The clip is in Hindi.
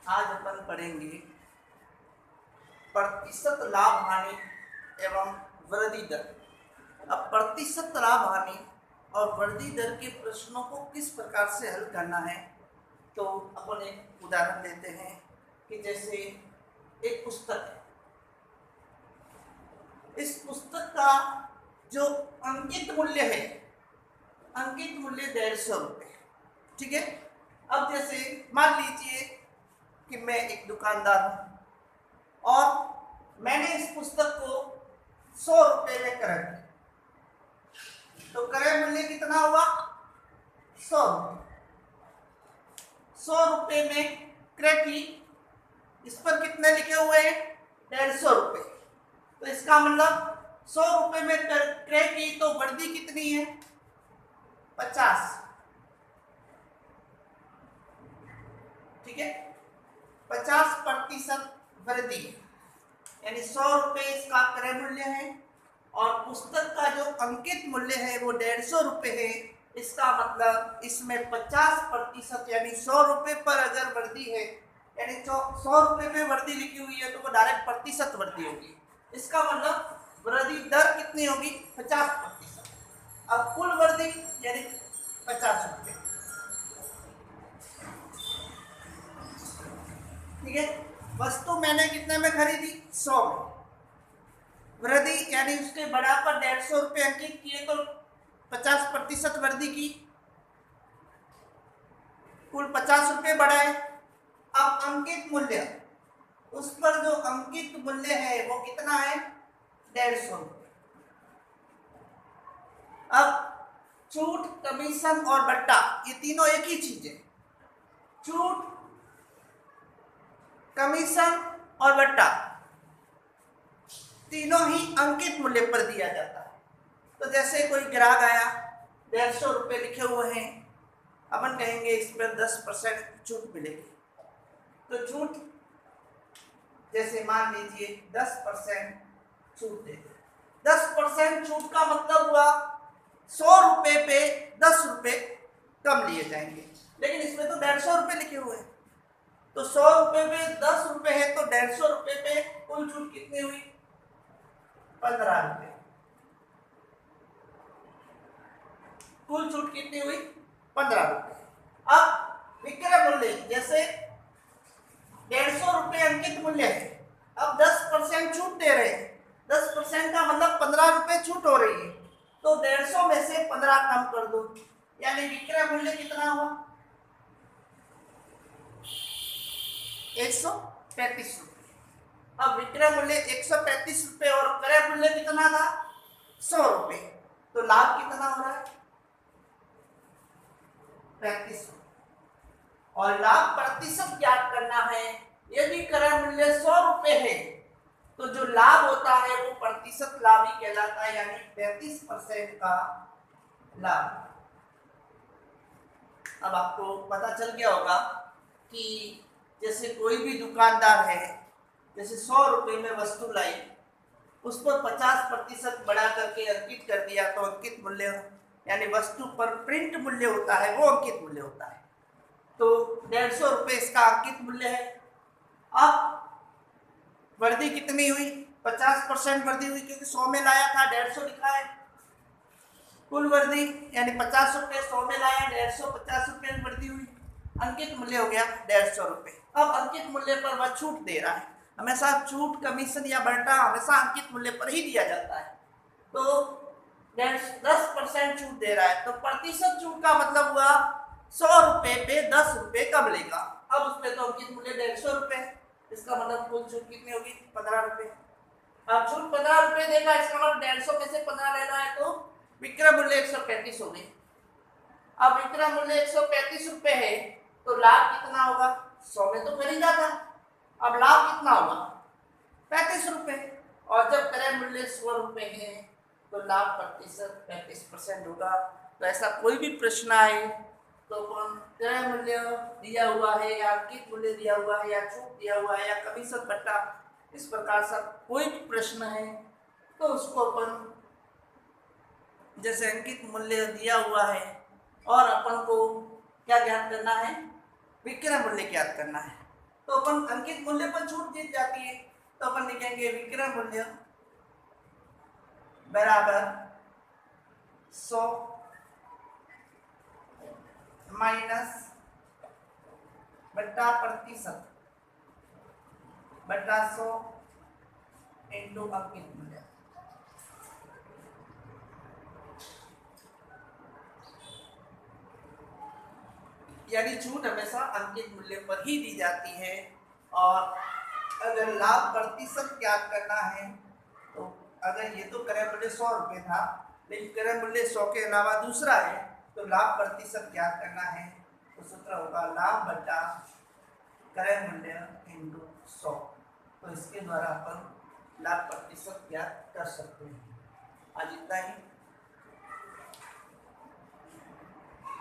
आज अपन पढ़ेंगे प्रतिशत लाभ हानि एवं वृद्धि दर। अब प्रतिशत लाभ हानि और वृद्धि दर के प्रश्नों को किस प्रकार से हल करना है, तो अपन एक उदाहरण लेते हैं कि जैसे एक पुस्तक है। इस पुस्तक का जो अंकित मूल्य है, अंकित मूल्य 150 रुपये, ठीक है। अब जैसे मान लीजिए कि मैं एक दुकानदार हूं और मैंने इस पुस्तक को 100 रुपये में क्रय किया, तो क्रय मूल्य कितना हुआ? 100 रुपये। 100 रुपये में क्रय की, इस पर कितने लिखे हुए हैं? 150 रुपये। तो इसका मतलब 100 रुपये में क्रय की तो वृद्धि कितनी है? 50, ठीक है। 50% वृद्धि, यानी 100 रुपये इसका क्रय मूल्य है और पुस्तक का जो अंकित मूल्य है वो 150 रुपये है। इसका मतलब इसमें 50% यानी 100 रुपये पर अगर वृद्धि है, यानी 100 रुपये में वृद्धि लिखी हुई है तो वो डायरेक्ट प्रतिशत वृद्धि होगी। इसका मतलब वृद्धि दर कितनी होगी? 50%। अब कुल वृद्धि यानी 50 रुपये, ठीक है। वस्तु मैंने कितने में खरीदी? 100 में। वृद्धि यानी उसके बढ़ाकर 150 रुपये अंकित किए तो 50% वृद्धि की, कुल 50 रुपये बढ़ाए। अब अंकित मूल्य, उस पर जो अंकित मूल्य है वो कितना है? 150 रुपये। अब छूट, कमीशन और बट्टा, ये तीनों एक ही चीज है। छूट, कमीशन और बट्टा तीनों ही अंकित मूल्य पर दिया जाता है। तो जैसे कोई ग्राहक आया, 150 रुपये लिखे हुए हैं, अपन कहेंगे इस पर 10% छूट मिलेगी। तो छूट जैसे मान लीजिए 10% छूट दे। 10% छूट का मतलब हुआ 100 रुपये पे 10 रुपये कम लिए जाएंगे, लेकिन इसमें तो 150 रुपये लिखे हुए हैं। तो 100 रुपये पे 10 रुपये है तो 150 रुपये पे कुल छूट कितनी हुई? 15 रुपये। कुल छूट कितनी हुई? 15 रुपये। अब विक्रय मूल्य, जैसे 150 रुपये अंकित मूल्य है, अब 10% छूट दे रहे हैं। 10% का मतलब 15 रुपये छूट हो रही है, तो 150 में से 15 कम कर दो, यानी विक्रय मूल्य कितना हुआ? 135 रुपये। अब विक्रय मूल्य 135 रुपये और क्रय मूल्य कितना था? 100 रुपये। तो लाभ कितना हो रहा है? 35 रुपये। और लाभ प्रतिशत ज्ञात करना है। यदि क्रय मूल्य 100 रुपये है तो जो लाभ होता है वो प्रतिशत लाभ ही कहलाता है, यानी 35% का लाभ। अब आपको पता चल गया होगा कि जैसे कोई भी दुकानदार है, जैसे 100 रुपये में वस्तु लाई, उस पर 50% बढ़ा करके अंकित कर दिया तो अंकित मूल्य यानी वस्तु पर प्रिंट मूल्य होता है वो अंकित मूल्य होता है। तो 150 रुपये इसका अंकित मूल्य है। अब वृद्धि कितनी हुई? 50% वृद्धि हुई, क्योंकि 100 में लाया था, 150 लिखा है। कुल वृद्धि यानी 50 रुपये 100 में लाया, 150 50 रुपये में वृद्धि हुई, अंकित मूल्य हो गया 150 रुपये। अब अंकित मूल्य पर वह छूट दे रहा है। हमेशा छूट, कमीशन या बट्टा हमेशा अंकित मूल्य पर ही दिया जाता है। तो 10% छूट दे रहा है, तो प्रतिशत छूट का मतलब हुआ 100 रुपये पे 10 रुपये कम लेगा। अब उस पर तो अंकित मूल्य 150 रुपये है, इसका मतलब कुल छूट कितनी होगी? 15 रुपये। अब छूट 15 रुपये देगा, इसका मतलब 150 में से 15 लेना है, तो विक्रय मूल्य 135 हो गई। अब विक्रय मूल्य 135 रुपये है तो लाभ कितना होगा? 100 में तो खरीदा था, अब लाभ कितना होगा? 35 रुपये। और जब क्रय मूल्य 100 रुपये है तो लाभ प्रतिशत 35% होगा। तो ऐसा कोई भी प्रश्न आए तो क्रय मूल्य दिया हुआ है या अंकित मूल्य दिया हुआ है या छूट दिया हुआ है या कमीशन बट्टा, इस प्रकार से कोई भी प्रश्न है तो उसको अपन जैसे अंकित मूल्य दिया हुआ है और अपन को क्या ज्ञात करना है? विक्रय मूल्य ज्ञात करना है। तो अपन अंकित मूल्य पर छूट दी जाती है, तो अपन लिखेंगे विक्रय मूल्य बराबर 100 माइनस बट्टा प्रतिशत बट्टा 100 इंटू अंकित मूल्य। यानी छूट हमेशा अंकित मूल्य पर ही दी जाती है। और अगर लाभ प्रतिशत ज्ञात करना है तो अगर ये तो क्रय मूल्य 100 रुपये था, लेकिन क्रय मूल्य 100 के अलावा दूसरा है, तो लाभ प्रतिशत ज्ञात करना है तो सूत्र होगा लाभ बटा क्रय मूल्य इंटू 100। तो इसके द्वारा अपन लाभ प्रतिशत ज्ञात कर सकते हैं। आज इतना ही।